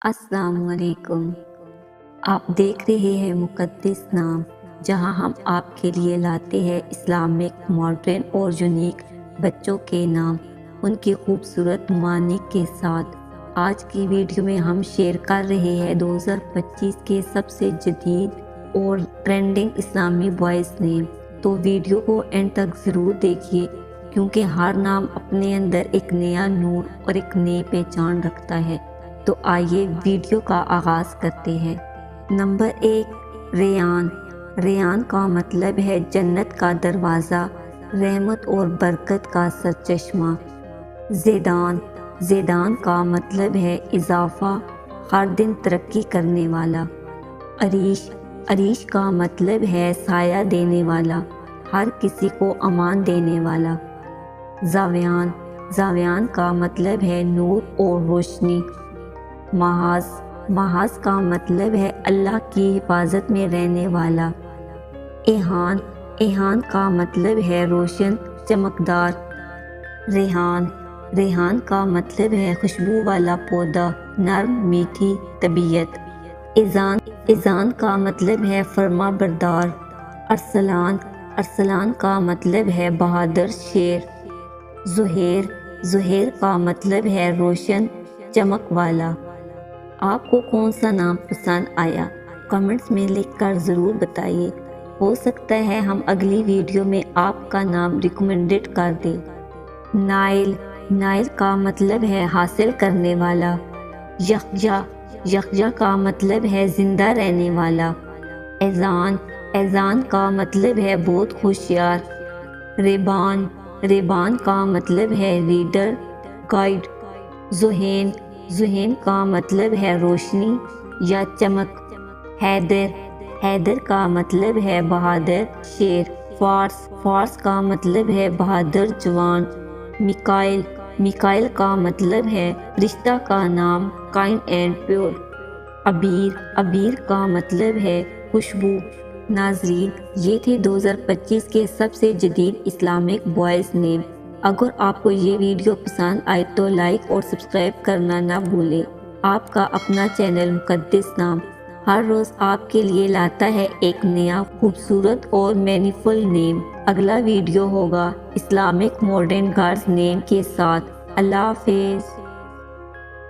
السلام علیکم۔ آپ دیکھ رہے ہیں مقدس نام، جہاں ہم آپ کے لیے لاتے ہیں اسلامک ماڈرن اور یونیک بچوں کے نام، ان کی خوبصورت معانی کے ساتھ۔ آج کی ویڈیو میں ہم شیئر کر رہے ہیں 2025 کے سب سے جدید اور ٹرینڈنگ اسلامی بوائز نیم۔ تو ویڈیو کو اینڈ تک ضرور دیکھیے، کیونکہ ہر نام اپنے اندر ایک نیا نور اور ایک نئی پہچان رکھتا ہے۔ تو آئیے ویڈیو کا آغاز کرتے ہیں۔ نمبر 1، ریان۔ ریان کا مطلب ہے جنت کا دروازہ، رحمت اور برکت کا سرچشمہ۔ زیدان۔ زیدان کا مطلب ہے اضافہ، ہر دن ترقی کرنے والا۔ عریش۔ عریش کا مطلب ہے سایہ دینے والا، ہر کسی کو امان دینے والا۔ زاویان۔ زاویان کا مطلب ہے نور اور روشنی۔ محاذ۔ محاذ کا مطلب ہے اللہ کی حفاظت میں رہنے والا۔ ایہان۔ ایہان کا مطلب ہے روشن، چمکدار۔ ریحان۔ ریحان کا مطلب ہے خوشبو والا پودا، نرم میٹھی طبیعت۔ اذان۔ اذان کا مطلب ہے فرما بردار۔ ارسلان۔ ارسلان کا مطلب ہے بہادر، شیر۔ زہیر۔ زہیر کا مطلب ہے روشن، چمک والا۔ آپ کو کون سا نام پسند آیا؟ کمنٹس میں لکھ کر ضرور بتائیے، ہو سکتا ہے ہم اگلی ویڈیو میں آپ کا نام ریکمینڈڈ کر دیں۔ نائل۔ نائل کا مطلب ہے حاصل کرنے والا۔ یکجا۔ یکجا کا مطلب ہے زندہ رہنے والا۔ ایذان۔ ایذان کا مطلب ہے بہت ہوشیار۔ ریبان۔ ریبان کا مطلب ہے ریڈر، گائیڈ۔ ذہین۔ ذہین کا مطلب ہے روشنی یا چمک۔ حیدر۔ حیدر کا مطلب ہے بہادر، شیر۔ فارس۔ فارس کا مطلب ہے بہادر جوان۔ میکائل۔ میکائل کا مطلب ہے فرشتہ کا نام، کائنڈ اینڈ پیور۔ عبیر۔ عبیر کا مطلب ہے خوشبو۔ ناظرین، یہ تھے 2025 کے سب سے جدید اسلامک بوائز نیم۔ اگر آپ کو یہ ویڈیو پسند آئے تو لائک اور سبسکرائب کرنا نہ بھولیں۔ آپ کا اپنا چینل مقدس نام ہر روز آپ کے لیے لاتا ہے ایک نیا خوبصورت اور مینیفل نیم۔ اگلا ویڈیو ہوگا اسلامک ماڈرن گرلز نیم کے ساتھ۔ اللہ حافظ۔